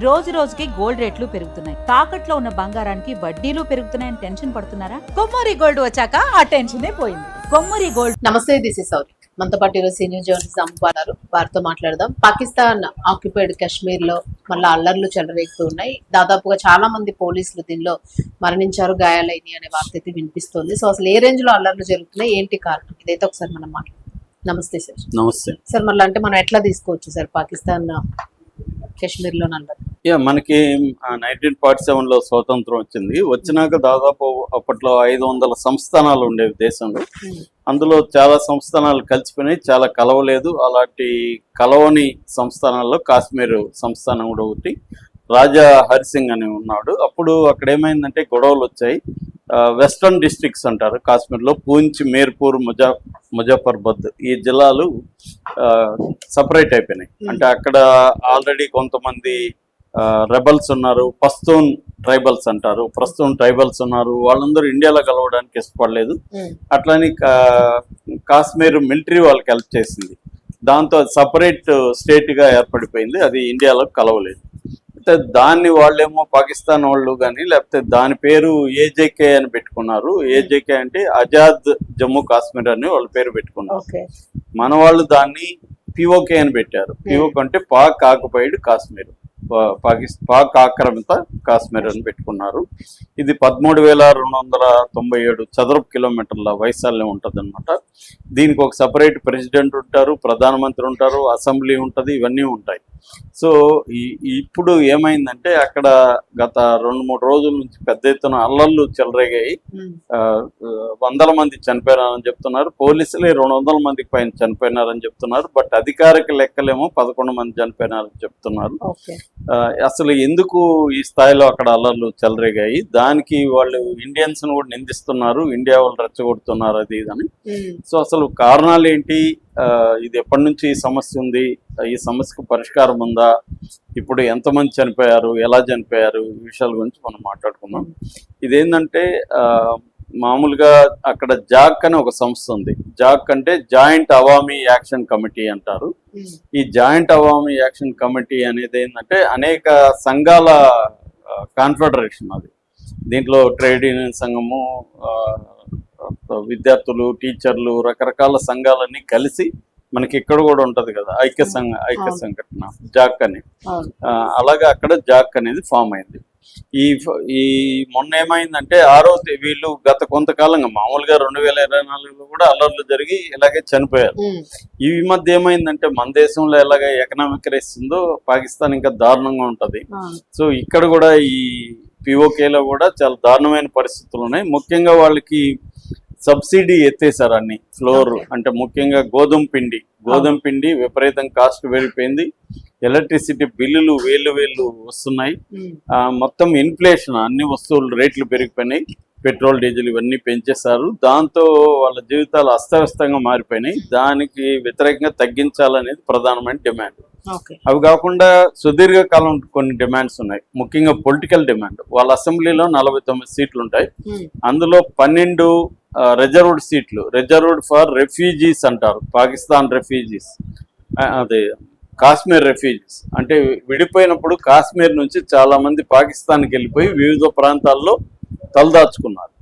రోజు రోజుకి గోల్డ్ రేట్లు పెరుగుతున్నాయి. తాకట్లో ఉన్న బంగారానికి వడ్డీలు పెరుగుతున్నాయని టెన్షన్ పడుతున్నారా? కొమ్మూరి గోల్డ్ వచ్చాక ఆ టెన్షనే పోయింది. కొమ్మూరి గోల్డ్. నమస్తే, దిస్ ఇస్ సౌరి. మనతో పాటు ఈరోజు సీనియర్ జర్నలిస్ట్ అమ్మువారు, వారితో మాట్లాడదాం. పాకిస్తాన్ ఆక్యుపైడ్ కాశ్మీర్ లో మళ్ళీ అల్లర్లు చెలరేగుతూ ఉన్నాయి. దాదాపుగా చాలా మంది పోలీసులు దీనిలో మరణించారు, గాయాలైన అనే వార్త అయితే వినిపిస్తుంది. సో అసలు ఏ రేంజ్ లో అల్లర్లు జరుగుతున్నాయి, ఏంటి కారణం, ఇదైతే ఒకసారి మనం మాట్లాడదాం. నమస్తే సార్. నమస్తే సార్. మళ్ళీ అంటే మనం ఎట్లా తీసుకోవచ్చు సార్ పాకిస్తాన్ కాశ్మీర్ లో మనకి 1947లో స్వాతంత్రం వచ్చింది. వచ్చినాక దాదాపు అప్పట్లో 500 సంస్థానాలు ఉండేవి దేశంలో. అందులో చాలా సంస్థానాలు కలిసిపోయినాయి, చాలా కలవలేదు. అలాంటి కలవని సంస్థానాల్లో కాశ్మీర్ సంస్థానం కూడా ఒకటి. రాజా హరిసింగ్ అని ఉన్నాడు. అప్పుడు అక్కడ ఏమైందంటే గొడవలు వచ్చాయి. వెస్ట్రన్ డిస్ట్రిక్ట్స్ అంటారు కాశ్మీర్లో, పూంచ్, మీర్పూర్, ముజఫర్బాద్ ఈ జిల్లాలు సపరేట్ అయిపోయినాయి. అంటే అక్కడ ఆల్రెడీ కొంతమంది రెబల్స్ ఉన్నారు, పస్తూన్ ట్రైబల్స్ అంటారు, పస్తూన్ ట్రైబల్స్ ఉన్నారు. వాళ్ళందరూ ఇండియాలో కలవడానికి ఇష్టపడలేదు. అట్లని కాశ్మీర్ మిలిటరీ వాళ్ళకి హెల్ప్ చేసింది. దాంతో సపరేట్ స్టేట్గా ఏర్పడిపోయింది. అది ఇండియాలో కలవలేదు. అయితే దాన్ని వాళ్ళేమో పాకిస్తాన్ వాళ్ళు కానీ లేకపోతే దాని పేరు ఏజేకే అని పెట్టుకున్నారు. ఏజేకే అంటే ఆజాద్ జమ్మూ కాశ్మీర్ అని వాళ్ళ పేరు పెట్టుకున్నారు. మన వాళ్ళు దాన్ని పిఓకే అని పెట్టారు. పిఓకే అంటే పాక్ ఆక్యుపైడ్ కాశ్మీర్, పాక్ ఆక్రమిత కాశ్మీర్ అని పెట్టుకున్నారు. ఇది 13,297 చదరపు కిలోమీటర్ల వైశాల్యం ఉంటుంది అనమాట. దీనికి ఒక సపరేట్ ప్రెసిడెంట్ ఉంటారు, ప్రధానమంత్రి ఉంటారు, అసెంబ్లీ ఉంటుంది, ఇవన్నీ ఉంటాయి. సో ఇప్పుడు ఏమైందంటే అక్కడ గత 2-3 రోజుల నుంచి పెద్ద ఎత్తున అల్లర్లు చెలరేగాయి. 100 మంది చనిపోయినారని చెప్తున్నారు. పోలీసులే 200 మందికి పైన చనిపోయినారని చెప్తున్నారు. బట్ అధికారిక లెక్కలేమో 11 మంది చనిపోయినారని చెప్తున్నారు. అసలు ఎందుకు ఈ స్థాయిలో అక్కడ అల్లర్లు చెలరేగాయి, దానికి వాళ్ళు ఇండియన్స్ ను కూడా నిందిస్తున్నారు, ఇండియా వాళ్ళు రెచ్చగొడుతున్నారు అది ఇదని. సో అసలు కారణాలు ఏంటి, ఇది ఎప్పటి నుంచి ఈ సమస్య ఉంది, ఈ సమస్యకు పరిష్కారం ఉందా, ఇప్పుడు ఎంతమంది చనిపోయారు, ఎలా చనిపోయారు, ఈ విషయాల గురించి మనం మాట్లాడుకుందాం. ఇదేంటంటే మామూలుగా అక్కడ జాక్ అని ఒక సంస్థ ఉంది. జాక్ అంటే జాయింట్ అవామీ యాక్షన్ కమిటీ అంటారు. ఈ జాయింట్ అవామీ యాక్షన్ కమిటీ అనేది ఏంటంటే అనేక సంఘాల కాన్ఫెడరేషన్. అది దీంట్లో ట్రేడ్ యూనియన్ సంఘము, విద్యార్థులు, టీచర్లు, రకరకాల సంఘాలన్నీ కలిసి మనకి ఇక్కడ కూడా ఉంటది కదా ఐక్య సంఘటన జాక్ అని. అలాగే అక్కడ జాక్ అనేది ఫామ్ అయింది. ఈ మొన్న ఏమైందంటే వీళ్ళు గత కొంతకాలంగా మామూలుగా 2024లో కూడా అల్లర్లు జరిగి ఇలాగే చనిపోయారు. ఈ మధ్య ఏమైందంటే మన దేశంలో ఎలాగ ఎకనామిక్ రైస్ ఉందో పాకిస్తాన్ ఇంకా దారుణంగా ఉంటది. సో ఇక్కడ కూడా ఈ పిఓకేలో కూడా చాలా దారుణమైన పరిస్థితులు ఉన్నాయి. ముఖ్యంగా వాళ్ళకి సబ్సిడీ ఎత్తేసారు అన్ని ఫ్లోర్. అంటే ముఖ్యంగా గోధుమ పిండి విపరీతం కాస్ట్ పెరిగిపోయింది. ఎలక్ట్రిసిటీ బిల్లులు వేలు వస్తున్నాయి. మొత్తం ఇన్ఫ్లేషన్, అన్ని వస్తువులు రేట్లు పెరిగిపోయినాయి. పెట్రోల్, డీజిల్ ఇవన్నీ పెంచేశారు. దాంతో వాళ్ళ జీవితాలు అస్తవ్యస్తంగా మారిపోయినాయి. దానికి వ్యతిరేకంగా తగ్గించాలనేది ప్రధానమైన డిమాండ్. అవి కాకుండా సుదీర్ఘకాలం కొన్ని డిమాండ్స్ ఉన్నాయి. ముఖ్యంగా పొలిటికల్ డిమాండ్. వాళ్ళ అసెంబ్లీలో 49 సీట్లు ఉంటాయి. అందులో 12 రిజర్వ్డ్ సీట్లు, రిజర్వ్డ్ ఫర్ రెఫ్యూజీస్ అంటారు. పాకిస్తాన్ రెఫ్యూజీస్, అదే కాశ్మీర్ రెఫ్యూజీస్ అంటే విడిపోయినప్పుడు కాశ్మీర్ నుంచి చాలా మంది పాకిస్తాన్కి వెళ్ళిపోయి వివిధ ప్రాంతాల్లో తలదాచుకున్నారు.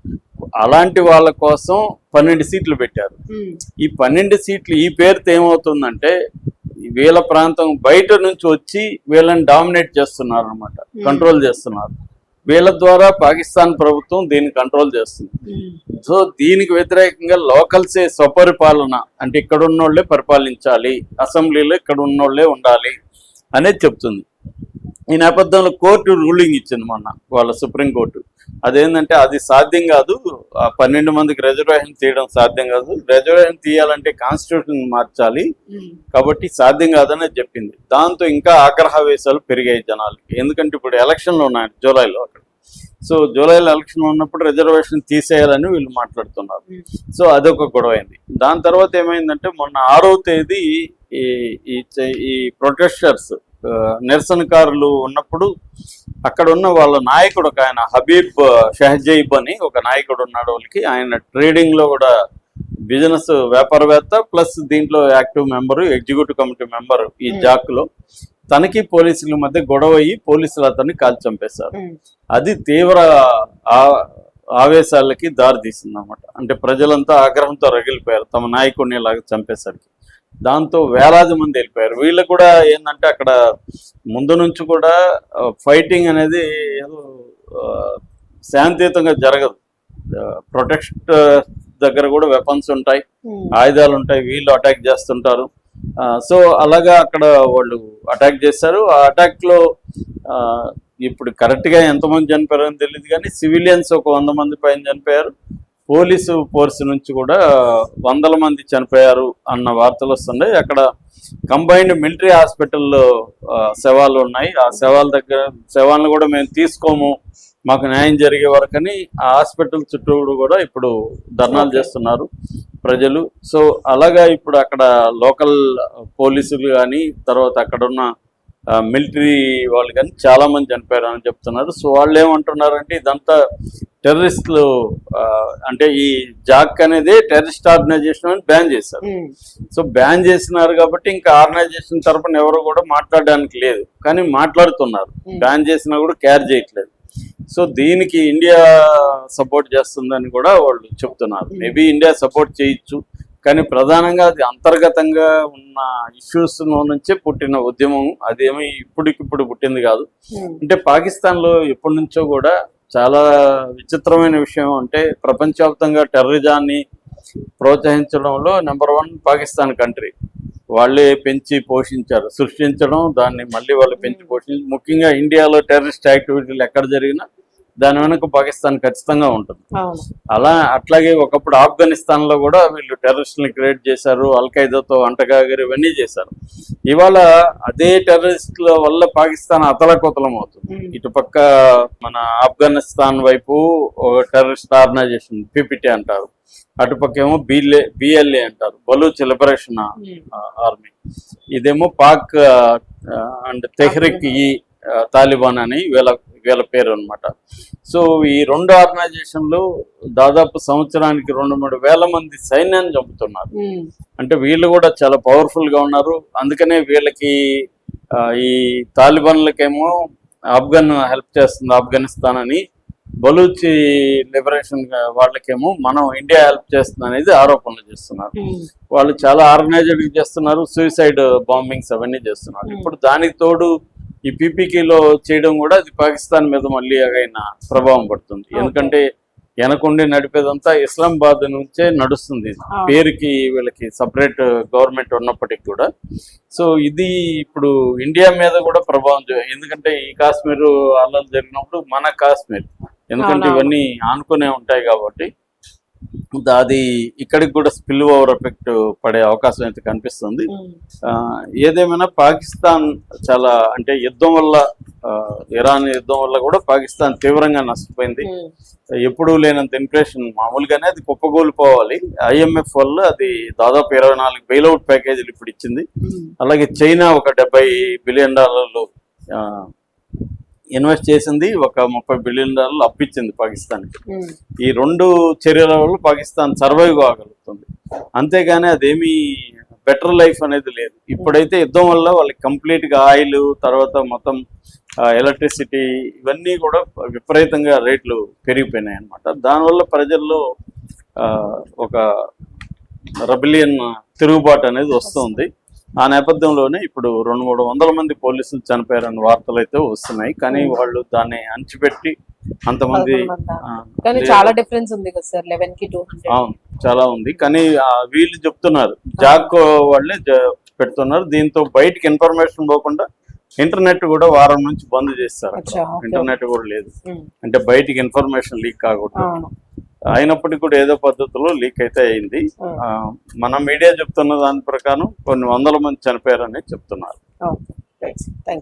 అలాంటి వాళ్ళ కోసం 12 సీట్లు పెట్టారు. ఈ 12 సీట్లు ఈ పేరుతో ఏమవుతుందంటే వీళ్ళ ప్రాంతం బయట నుంచి వచ్చి వీళ్ళని డామినేట్ చేస్తున్నారు అనమాట, కంట్రోల్ చేస్తున్నారు. వీళ్ళ ద్వారా పాకిస్తాన్ ప్రభుత్వం దీన్ని కంట్రోల్ చేస్తుంది. సో దీనికి వ్యతిరేకంగా లోకల్సే స్వపరిపాలన, అంటే ఇక్కడ ఉన్నోళ్లే పరిపాలించాలి, అసెంబ్లీలో ఇక్కడ ఉన్నోళ్లే ఉండాలి అనేది చెప్తుంది. ఈ నేపథ్యంలో కోర్టు రూలింగ్ ఇచ్చింది మొన్న, వాళ్ళ సుప్రీంకోర్టు. అదేంటంటే అది సాధ్యం కాదు, 12 మందికి రిజర్వేషన్ తీయడం సాధ్యం కాదు, రిజర్వేషన్ తీయాలంటే కాన్స్టిట్యూషన్ మార్చాలి, కాబట్టి సాధ్యం కాదని చెప్పింది. దాంతో ఇంకా ఆగ్రహవేశాలు పెరిగాయి జనాలకి. ఎందుకంటే ఇప్పుడు ఎలక్షన్లు ఉన్నాయి జూలైలో అక్కడ. సో జూలైలో ఎలక్షన్ ఉన్నప్పుడు రిజర్వేషన్ తీసేయాలని వీళ్ళు మాట్లాడుతున్నారు. సో అదొక గొడవ అయింది. దాని తర్వాత ఏమైందంటే మొన్న 6వ తేదీ ఈ ప్రొటెస్టర్స్, నిరసనకారులు ఉన్నప్పుడు అక్కడ ఉన్న వాళ్ళ నాయకుడు ఒక ఆయన హబీబ్ షహజైబ్ అని ఒక నాయకుడు ఉన్నాడు వాళ్ళకి. ఆయన ట్రేడింగ్ లో కూడా బిజినెస్ వ్యాపారవేత్త, ప్లస్ దీంట్లో active member, executive committee member ఈ జాక్ లో. తనకి పోలీసుల మధ్య గొడవ అయ్యి పోలీసులు అతన్ని కాల్చి చంపేశారు. ఉమ్. అది తీవ్ర ఆవేశాలకి దారి తీసింది అన్నమాట. అంటే ప్రజలంతా ఆగ్రహంతో రగిలిపోయారు తమ నాయకుడిని ఇలాగ చంపేసరికి. దాంతో వేలాది మంది వెళ్ళిపోయారు. వీళ్ళు కూడా ఏంటంటే అక్కడ ముందు నుంచి కూడా ఫైటింగ్ అనేది ఏదో శాంతియుతంగా జరగదు. ప్రొటెక్ట్ దగ్గర కూడా వెపన్స్ ఉంటాయి, ఆయుధాలు ఉంటాయి, వీళ్ళు అటాక్ చేస్తుంటారు. సో అలాగా అక్కడ వాళ్ళు అటాక్ చేశారు. ఆ అటాక్ లో ఇప్పుడు కరెక్ట్ గా ఎంతమంది చనిపోయారని తెలియదు, కానీ సివిలియన్స్ ఒక 100 మంది పైన చనిపోయారు. పోలీసు ఫోర్స్ నుంచి కూడా 100 మంది చనిపోయారు అన్న వార్తలు వస్తున్నాయి. అక్కడ కంబైన్డ్ మిలిటరీ హాస్పిటల్లో శవాలు ఉన్నాయి. ఆ శవాలను కూడా మేము తీసుకోము, మాకు న్యాయం జరిగే వరకని ఆ హాస్పిటల్ చుట్టూ కూడా ఇప్పుడు ధర్నాలు చేస్తున్నారు ప్రజలు. సో అలాగా ఇప్పుడు అక్కడ లోకల్ పోలీసులు కానీ తర్వాత అక్కడ ఉన్న మిలిటరీ వాళ్ళు కానీ చాలా మంది చనిపోయారు అని చెప్తున్నారు. సో వాళ్ళు ఏమంటున్నారంటే ఇదంతా టెర్రరిస్టులు, అంటే ఈ జాక్ అనేది టెర్రరిస్ట్ ఆర్గనైజేషన్ అని బ్యాన్ చేశారు. సో బ్యాన్ చేసినారు కాబట్టి ఇంకా ఆర్గనైజేషన్ తరపున ఎవరు కూడా మాట్లాడడానికి లేదు, కానీ మాట్లాడుతున్నారు. బ్యాన్ చేసినా కూడా కేర్ చేయట్లేదు. సో దీనికి ఇండియా సపోర్ట్ చేస్తుందని కూడా వాళ్ళు చెప్తున్నారు. మేబీ ఇండియా సపోర్ట్ చేయొచ్చు, కానీ ప్రధానంగా అది అంతర్గతంగా ఉన్న ఇష్యూస్ నుంచే పుట్టిన ఉద్యమం, అదేమి ఇప్పటికిప్పుడు పుట్టింది కాదు. అంటే పాకిస్తాన్లో ఎప్పటి నుంచో కూడా చాలా విచిత్రమైన విషయం అంటే ప్రపంచవ్యాప్తంగా టెర్రరిజాన్ని ప్రోత్సహించడంలో నెంబర్ 1 పాకిస్తాన్ కంట్రీ. వాళ్ళే పెంచి పోషించారు, సృష్టించడం, దాన్ని మళ్ళీ వాళ్ళు పెంచి పోషించి, ముఖ్యంగా ఇండియాలో టెర్రరిస్ట్ యాక్టివిటీలు ఎక్కడ జరిగినా దాని వెనక పాకిస్తాన్ ఖచ్చితంగా ఉంటుంది. అట్లాగే ఒకప్పుడు ఆఫ్ఘనిస్తాన్ లో కూడా వీళ్ళు టెర్రరిస్టులను క్రియేట్ చేశారు, అల్ఖైదాతో అంటగాగిరి ఇవన్నీ చేశారు. ఇవాళ అదే టెర్రరిస్టుల వల్ల పాకిస్తాన్ అతలకుతలం అవుతుంది. ఇటుపక్క మన ఆఫ్ఘనిస్తాన్ వైపు టెర్రరిస్ట్ ఆర్గనైజేషన్ పిపిటి అంటారు, అటుపక్క ఏమో బిఎల్ఏ అంటారు, బలూచ్ లిబరేషన్ ఆర్మీ, ఇదేమో పాక్ అండ్ తెహ్రిక్ ఈ తాలిబాన్ అని వీళ్ళ పేరు అనమాట. సో ఈ 2 ఆర్గనైజేషన్లు దాదాపు సంవత్సరానికి 2-3 వేల మంది సైన్యాన్ని చంపుతున్నారు. అంటే వీళ్ళు కూడా చాలా పవర్ఫుల్ గా ఉన్నారు. అందుకనే వీళ్ళకి ఈ తాలిబాన్లకేమో హెల్ప్ చేస్తుంది ఆఫ్ఘనిస్తాన్ అని, బలూచి లిబరేషన్ వాళ్ళకేమో మనం ఇండియా హెల్ప్ చేస్తుంది అనేది ఆరోపణలు చేస్తున్నారు. వాళ్ళు చాలా ఆర్గనైజ్డ్ చేస్తున్నారు, సూసైడ్ బాంబింగ్స్ అవన్నీ చేస్తున్నారు. ఇప్పుడు దానికి తోడు ఈ పీపీకేలో చేయడం కూడా అది పాకిస్తాన్ మీద మళ్ళీ అయినా ప్రభావం పడుతుంది. ఎందుకంటే వెనకుండి నడిపేదంతా ఇస్లామాబాద్ నుంచే నడుస్తుంది. పేరుకి వీళ్ళకి సపరేట్ గవర్నమెంట్ ఉన్నప్పటికీ కూడా. సో ఇది ఇప్పుడు ఇండియా మీద కూడా ప్రభావం, ఎందుకంటే ఈ కాశ్మీర్ అల్లలు జరిగినప్పుడు మన కాశ్మీర్, ఎందుకంటే ఇవన్నీ ఆనుకునే ఉంటాయి కాబట్టి అది ఇక్కడికి కూడా స్పిల్ ఓవర్ ఎఫెక్ట్ పడే అవకాశం అయితే కనిపిస్తుంది. ఏదేమైనా పాకిస్తాన్ చాలా, అంటే యుద్ధం వల్ల, ఇరాన్ యుద్ధం వల్ల కూడా పాకిస్తాన్ తీవ్రంగా నష్టపోయింది. ఎప్పుడూ లేనంత ఇన్ఫ్లేషన్, మామూలుగానే అది కుప్పగోలిపోవాలి. IMF వల్ల అది దాదాపు 24 బెయిల్అవుట్ ప్యాకేజీలు ఇప్పుడు ఇచ్చింది. అలాగే చైనా ఒక $70 బిలియన్ ఇన్వెస్ట్ చేసింది, ఒక $30 బిలియన్ అప్పిచ్చింది పాకిస్తాన్కి. ఈ 2 చర్యల వల్ల పాకిస్తాన్ సర్వైవ్ కాగలుగుతుంది. అంతేగాని అదేమీ బెటర్ లైఫ్ అనేది లేదు. ఇప్పుడైతే యుద్ధం వల్ల వాళ్ళకి కంప్లీట్గా ఆయిల్, తర్వాత మొత్తం ఎలక్ట్రిసిటీ ఇవన్నీ కూడా విపరీతంగా రేట్లు పెరిగిపోయినాయి అన్నమాట. దానివల్ల ప్రజల్లో ఒక రెబెలియన్ తిరుగుబాటు అనేది వస్తుంది. ఆ నేపథ్యంలోనే ఇప్పుడు 200-300 మంది పోలీసులు చనిపోయారన్న వార్తలు అయితే వస్తున్నాయి. కానీ వాళ్ళు దాన్ని అణచిపెట్టి అంతమంది, చాలా డిఫరెన్స్ ఉంది కదా సార్, 11 కి 200. అవును, చాలా ఉంది. కానీ వీళ్ళు చెప్తున్నారు, జాక్ వాళ్ళే పెడుతున్నారు. దీంతో బయటికి ఇన్ఫర్మేషన్ పోకుండా ఇంటర్నెట్ కూడా వారం నుంచి బంద్ చేస్తారు. ఇంటర్నెట్ కూడా లేదు, అంటే బయటికి ఇన్ఫర్మేషన్ లీక్ కాకూడదు. అయినప్పటికీ కూడా ఏదో పద్ధతిలో లీక్ అయితే అయింది. మన మీడియా చెప్తున్న దాని ప్రకారం కొన్ని 100 మంది చనిపోయారని చెప్తున్నారు.